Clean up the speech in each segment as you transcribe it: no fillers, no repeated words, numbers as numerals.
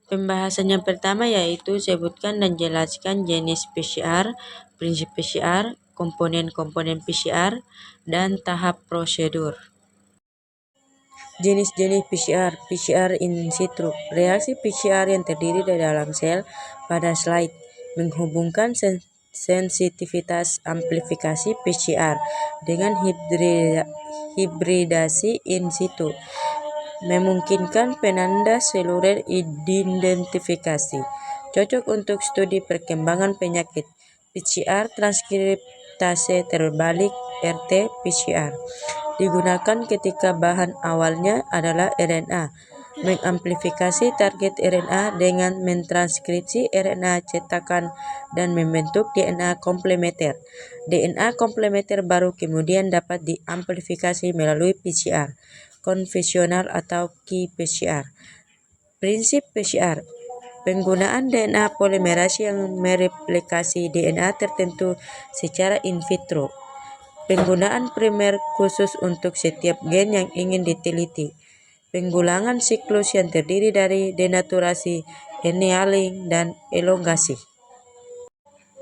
Pembahasan yang pertama yaitu sebutkan dan jelaskan jenis PCR, prinsip PCR, komponen-komponen PCR, dan tahap prosedur. Jenis-jenis PCR, PCR in situ, reaksi PCR yang terdiri dari dalam sel pada slide, menghubungkan sensitivitas amplifikasi PCR dengan hibridasi in situ, memungkinkan penanda seluler identifikasi, cocok untuk studi perkembangan penyakit, PCR transkriptase terbalik RT-PCR, digunakan ketika bahan awalnya adalah RNA, mengamplifikasi target RNA dengan mentranskripsi RNA cetakan dan membentuk DNA komplementer. DNA komplementer baru kemudian dapat diamplifikasi melalui PCR konvensional atau qPCR. Prinsip PCR. Penggunaan DNA polimerase yang mereplikasi DNA tertentu secara in vitro. Penggunaan primer khusus untuk setiap gen yang ingin diteliti. Pengulangan siklus yang terdiri dari denaturasi, annealing, dan elongasi.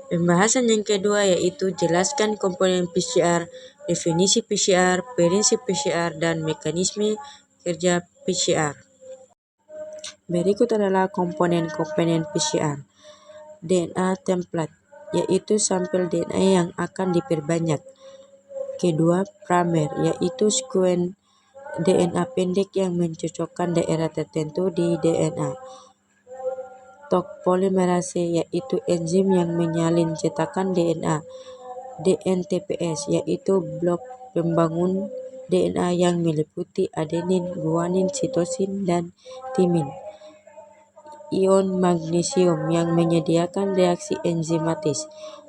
Pembahasan yang kedua yaitu jelaskan komponen PCR, definisi PCR, prinsip PCR, dan mekanisme kerja PCR. Berikut adalah komponen-komponen PCR. DNA template, yaitu sampel DNA yang akan diperbanyak. Kedua, primer, yaitu sekuen DNA pendek yang mencocokkan daerah tertentu di DNA. Polimerase, yaitu enzim yang menyalin cetakan DNA. DNTPS, yaitu blok pembangun DNA yang meliputi adenin, guanin, sitosin, dan timin. Ion magnesium yang menyediakan reaksi enzimatis.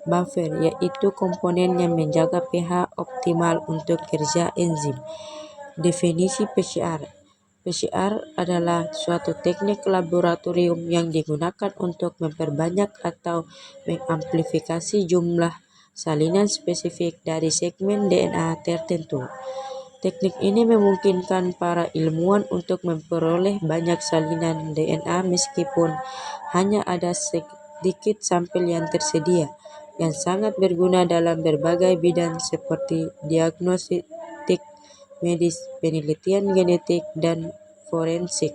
Buffer, yaitu komponen yang menjaga pH optimal untuk kerja enzim. Definisi PCR. PCR adalah suatu teknik laboratorium yang digunakan untuk memperbanyak atau mengamplifikasi jumlah salinan spesifik dari segmen DNA tertentu. Teknik ini memungkinkan para ilmuwan untuk memperoleh banyak salinan DNA meskipun hanya ada sedikit sampel yang tersedia, yang sangat berguna dalam berbagai bidang seperti diagnostik medis, penelitian genetik, dan forensik.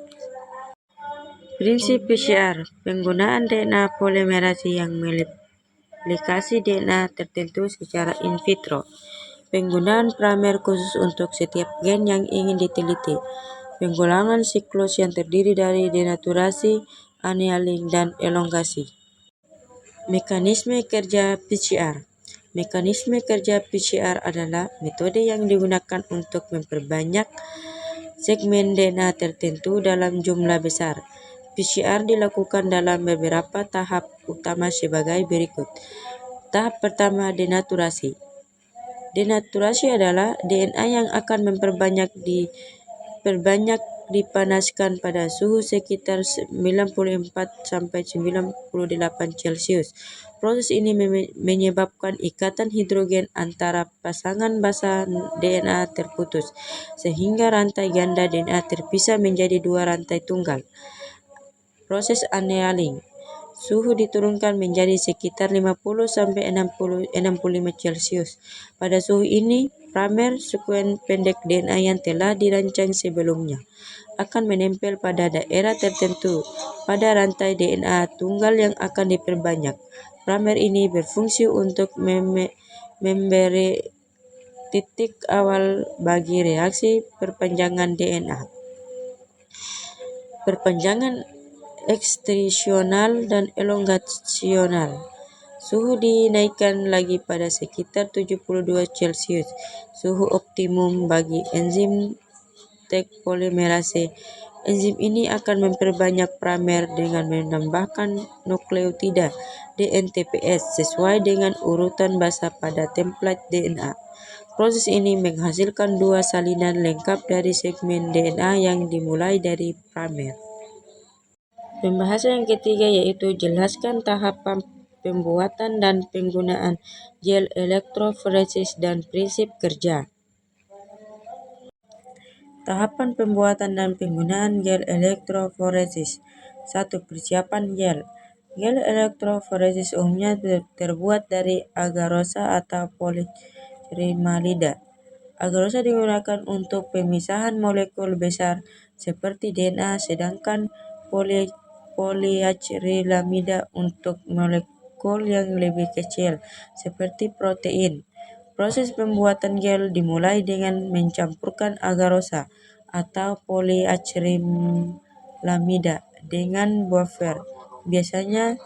Prinsip PCR, penggunaan DNA polimerase yang mereplikasi DNA tertentu secara in vitro. Penggunaan primer khusus untuk setiap gen yang ingin diteliti. Pengulangan siklus yang terdiri dari denaturasi, annealing, dan elongasi. Mekanisme kerja PCR. Mekanisme kerja PCR adalah metode yang digunakan untuk memperbanyak segmen DNA tertentu dalam jumlah besar. PCR dilakukan dalam beberapa tahap utama sebagai berikut. Tahap pertama, denaturasi. Denaturasi adalah DNA yang akan dipanaskan pada suhu sekitar 94-98 Celcius. Proses ini menyebabkan ikatan hidrogen antara pasangan basa DNA terputus, sehingga rantai ganda DNA terpisah menjadi dua rantai tunggal. Proses annealing. Suhu diturunkan menjadi sekitar 50-65 Celcius. Pada suhu ini, primer sekuen pendek DNA yang telah dirancang sebelumnya akan menempel pada daerah tertentu pada rantai DNA tunggal yang akan diperbanyak. Primer ini berfungsi untuk memberi titik awal bagi reaksi perpanjangan DNA. Perpanjangan ekstrisional dan elongasional. Suhu dinaikkan lagi pada sekitar 72 Celcius. Suhu optimum bagi enzim Tec polimerase. Enzim ini akan memperbanyak primer dengan menambahkan nukleotida DNTPS sesuai dengan urutan basa pada template DNA. Proses ini menghasilkan dua salinan lengkap dari segmen DNA yang dimulai dari primer. Pembahasan yang ketiga yaitu jelaskan tahapan pembuatan dan penggunaan gel elektroforesis dan prinsip kerja. Tahapan pembuatan dan penggunaan gel elektroforesis. 1. Persiapan gel. Gel elektroforesis umumnya terbuat dari agarosa atau politrimalida. Agarosa digunakan untuk pemisahan molekul besar seperti DNA, sedangkan poliacrylamida untuk molekul yang lebih kecil seperti protein. Proses pembuatan gel dimulai dengan mencampurkan agarosa atau poliacrylamida dengan buffer, biasanya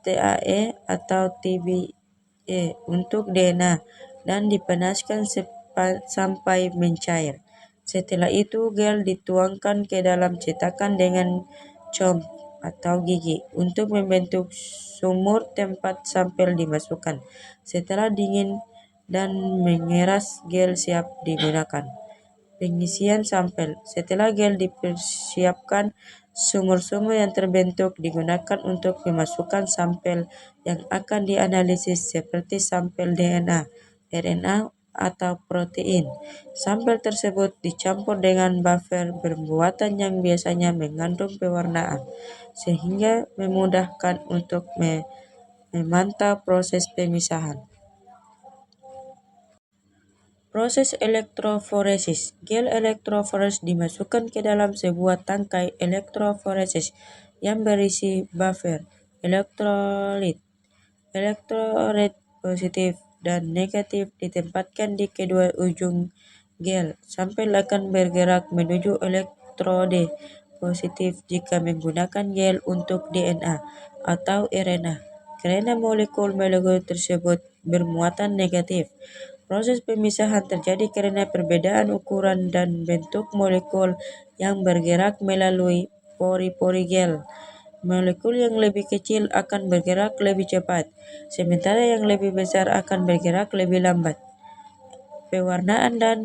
TAE atau TBE untuk DNA, dan dipanaskan sampai mencair. Setelah itu, gel dituangkan ke dalam cetakan dengan comb atau gigi untuk membentuk sumur tempat sampel dimasukkan. Setelah dingin dan mengeras, gel siap digunakan. Pengisian sampel. Setelah gel dipersiapkan, sumur-sumur yang terbentuk digunakan untuk memasukkan sampel yang akan dianalisis seperti sampel DNA, RNA, atau protein. Sampel tersebut dicampur dengan buffer bermuatan yang biasanya mengandung pewarnaan, sehingga memudahkan untuk memantau proses pemisahan. Proses elektroforesis. Gel elektroforesis dimasukkan ke dalam sebuah tangkai elektroforesis yang berisi buffer, elektrolit. Elektrolit positif dan negatif ditempatkan di kedua ujung gel. Sampel akan bergerak menuju elektrode positif jika menggunakan gel untuk DNA atau RNA, karena molekul-molekul tersebut bermuatan negatif. Proses pemisahan terjadi karena perbedaan ukuran dan bentuk molekul yang bergerak melalui pori-pori gel. Molekul yang lebih kecil akan bergerak lebih cepat, sementara yang lebih besar akan bergerak lebih lambat. Pewarnaan dan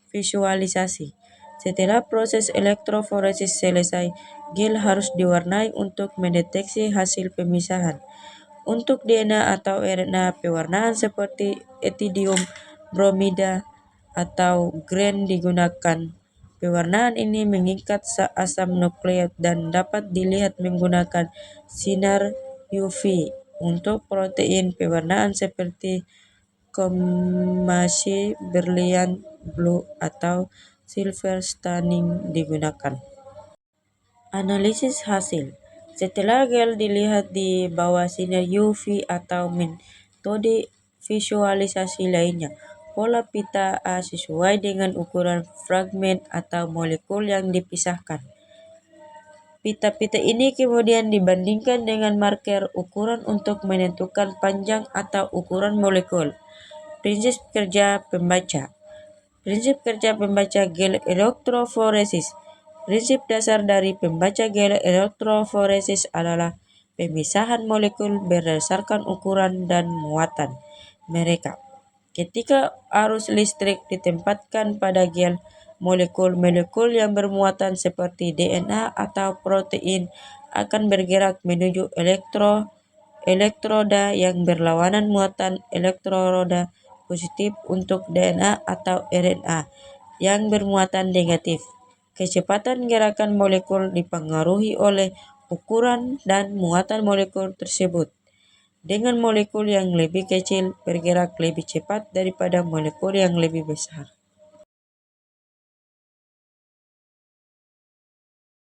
visualisasi. Setelah proses elektroforesis selesai, gel harus diwarnai untuk mendeteksi hasil pemisahan. Untuk DNA atau RNA, pewarnaan seperti etidium bromida atau GRANE digunakan. Pewarnaan ini mengikat asam nukleat dan dapat dilihat menggunakan sinar UV. Untuk protein, pewarnaan seperti komasi berlian blue atau silver staining digunakan. Analisis hasil. Setelah gel dilihat di bawah sinar UV atau metode visualisasi lainnya, pola pita A sesuai dengan ukuran fragmen atau molekul yang dipisahkan. Pita-pita ini kemudian dibandingkan dengan marker ukuran untuk menentukan panjang atau ukuran molekul. Prinsip kerja pembaca. Prinsip kerja pembaca gel elektroforesis. Prinsip dasar dari pembaca gel elektroforesis adalah pemisahan molekul berdasarkan ukuran dan muatan mereka. Ketika arus listrik ditempatkan pada gel, molekul-molekul yang bermuatan seperti DNA atau protein akan bergerak menuju elektroda yang berlawanan muatan elektroda positif untuk DNA atau RNA yang bermuatan negatif. Kecepatan gerakan molekul dipengaruhi oleh ukuran dan muatan molekul tersebut. Dengan molekul yang lebih kecil bergerak lebih cepat daripada molekul yang lebih besar.